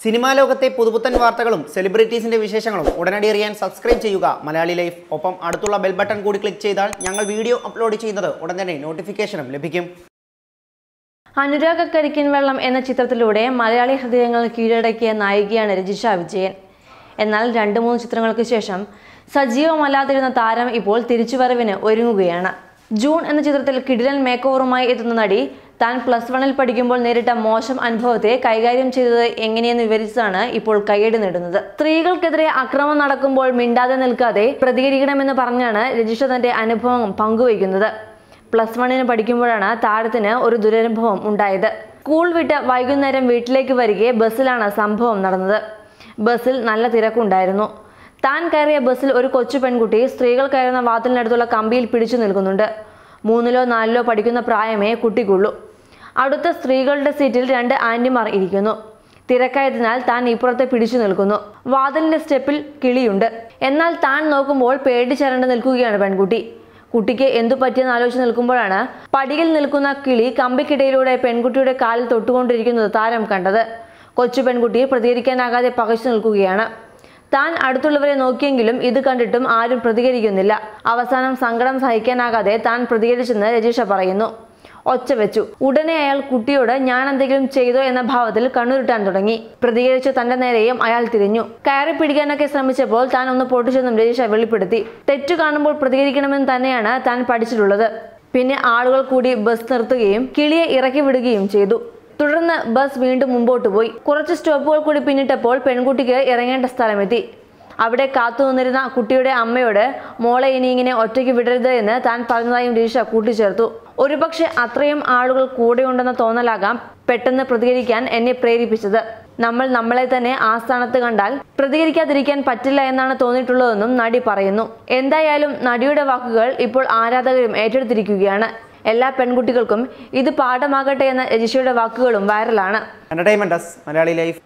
Cinema ലോകത്തെ പുതുപുത്തൻ വാർത്തകളും സെലിബ്രിറ്റീസിന്റെ വിശേഷങ്ങളും ഉടനടി അറിയാൻ സബ്സ്ക്രൈബ് ചെയ്യുക മലയാളി ലൈഫ്. ഒപ്പം അടുത്തുള്ള ബെൽ ബട്ടൺ കൂടി ക്ലിക്ക് ചെയ്താൽ ഞങ്ങൾ വീഡിയോ അപ്ലോഡ് ചെയ്യുന്നത് ഉടൻ തന്നെ നോട്ടിഫിക്കേഷനും ലഭിക്കും. അനുരാഗ കരിക്കിൻ വെള്ളം എന്ന ചിത്രത്തിലൂടെ മലയാളി ഹൃദയങ്ങൾ കീഴടക്കിയ നായികയാണ് രജിഷ വിജയൻ. എന്നാൽ 2-3 ചിത്രങ്ങൾക്ക് ശേഷം സജീവമല്ലാതിരുന്ന താരം ഇപ്പോൾ തിരിച്ചുവരവിന് ഒരുങ്ങുകയാണ്. ജൂൺ എന്ന ചിത്രത്തിൽ കിടിലൻ മേക്കോവറുമായി എത്തുന്ന നടി താൻ +1 പഠിക്കുമ്പോൾ നേരിട്ട മോശം അനുഭവത്തെ കൈകാര്യം ചെയ്തത് എങ്ങനെയെന്ന് വിവരിച്ചാണ് ഇപ്പോൾ കയ്യടി നേടുന്നത്. സ്ത്രീകൾക്കെതിരെ അക്രമം നടക്കുമ്പോൾ മിണ്ടാതെ നിൽക്കാതെ പ്രതികരിക്കണമെന്ന് പറഞ്ഞാണ് രജിഷ തന്റെ അനുഭവം പങ്കുവയ്ക്കുന്നത്. +1 പഠിക്കുമ്പോഴാണ് താരത്തിന് ഒരു ദുരനുഭവം ഉണ്ടായത്. സ്കൂൾ വിട്ട് വൈകുന്നേരം വീട്ടിലേക്ക് വരികെ ബസ്സിലാണ് സംഭവം നടന്നത്. ബസ്സിൽ നല്ല തിരക്കുണ്ടായിരുന്നു. താൻ കയറിയ ബസ്സിൽ ഒരു കൊച്ചു പെൺകുട്ടി സ്ത്രീകൾ കയറുന്ന വാതിലിനടുത്തുള്ള കമ്പിയിൽ പിടിച്ചു നിൽക്കുന്നുണ്ട്. 3-ലോ 4-ലോ പഠിക്കുന്ന പ്രായമേ കുട്ടിക്കുള്ളൂ. അടുത്ത സ്ത്രീകളുടെ സീറ്റിൽ 2 ആന്റിമാർ ഇരിക്കുന്നു. തിരക്കായതിനാൽ താൻ ഇപ്പുറത്തെ പിടിച്ചു നിൽക്കുന്നു. വാതിലിന്റെ സ്റ്റെപ്പിൽ കിളിയുണ്ട്. എന്നാൽ താൻ നോക്കുമ്പോൾ പേടിച്ചരണ്ട് നിൽക്കുകയാണ് പെൺകുട്ടി. കുട്ടിക്ക് എന്തു പറ്റിയെന്ന് ആലോചിച്ച് നിൽക്കുമ്പോഴാണ് പടിയിൽ നിൽക്കുന്ന കിളി കമ്പിക്കിടയിലൂടെ പെൺകുട്ടിയുടെ കാലിൽ തൊട്ടുകൊണ്ടിരിക്കുന്നത് താരം കണ്ടത്. കൊച്ചു പെൺകുട്ടി പ്രതികരിക്കാനാകാതെ പകച്ചു നിൽക്കുകയാണ്. താൻ അടുത്തുള്ളവരെ നോക്കിയെങ്കിലും ഇത് കണ്ടിട്ടും ആരും പ്രതികരിക്കുന്നില്ല. അവസാനം സങ്കടം സഹിക്കാനാകാതെ താൻ പ്രതികരിച്ചെന്ന് രജിഷ പറയുന്നു. ഒച്ച വെച്ചു. ഉടനെ അയാൾ കുട്ടിയോട് ഞാൻ എന്തെങ്കിലും ചെയ്തോ എന്ന ഭാവത്തിൽ കണ്ണുരുട്ടാൻ തുടങ്ങി. പ്രതികരിച്ചു തന്റെ നേരെയും അയാൾ തിരിഞ്ഞു. കയറി പിടിക്കാനൊക്കെ ശ്രമിച്ചപ്പോൾ താൻ ഒന്ന് പൊട്ടിച്ചെന്നും രജിഷ വെളിപ്പെടുത്തി. തെറ്റു കാണുമ്പോൾ പ്രതികരിക്കണമെന്ന് തന്നെയാണ് താൻ പഠിച്ചിട്ടുള്ളത്. പിന്നെ ആളുകൾ കൂടി ബസ് നിർത്തുകയും കിളിയെ ഇറക്കി വിടുകയും ചെയ്തു. തുടർന്ന് ബസ് വീണ്ടും മുമ്പോട്ട് പോയി. കുറച്ച് സ്റ്റോപ്പുകൾ കൂടി പിന്നിട്ടപ്പോൾ പെൺകുട്ടിക്ക് ഇറങ്ങേണ്ട സ്ഥലമെത്തി. അവിടെ കാത്തുനിന്നിരുന്ന കുട്ടിയുടെ അമ്മയോട് മോളെ ഇനി ഇങ്ങനെ ഒറ്റയ്ക്ക് വിടരുത് എന്ന് താൻ പറഞ്ഞതായും രജിഷ കൂട്ടിച്ചേർത്തു. ഒരുപക്ഷെ അത്രയും ആളുകൾ കൂടെയുണ്ടെന്ന തോന്നലാകാം പെട്ടെന്ന് പ്രതികരിക്കാൻ എന്നെ പ്രേരിപ്പിച്ചത്. നമ്മൾ നമ്മളെ തന്നെ ആ സ്ഥാനത്ത് കണ്ടാൽ പ്രതികരിക്കാതിരിക്കാൻ പറ്റില്ല എന്നാണ് തോന്നിയിട്ടുള്ളതെന്നും നടി പറയുന്നു. എന്തായാലും നടിയുടെ വാക്കുകൾ ഇപ്പോൾ ആരാധകരും ഏറ്റെടുത്തിരിക്കുകയാണ്. എല്ലാ പെൺകുട്ടികൾക്കും ഇത് പാഠമാകട്ടെ എന്ന രജിഷയുടെ വാക്കുകളും വൈറലാണ്. Entertainment desk Malayali life.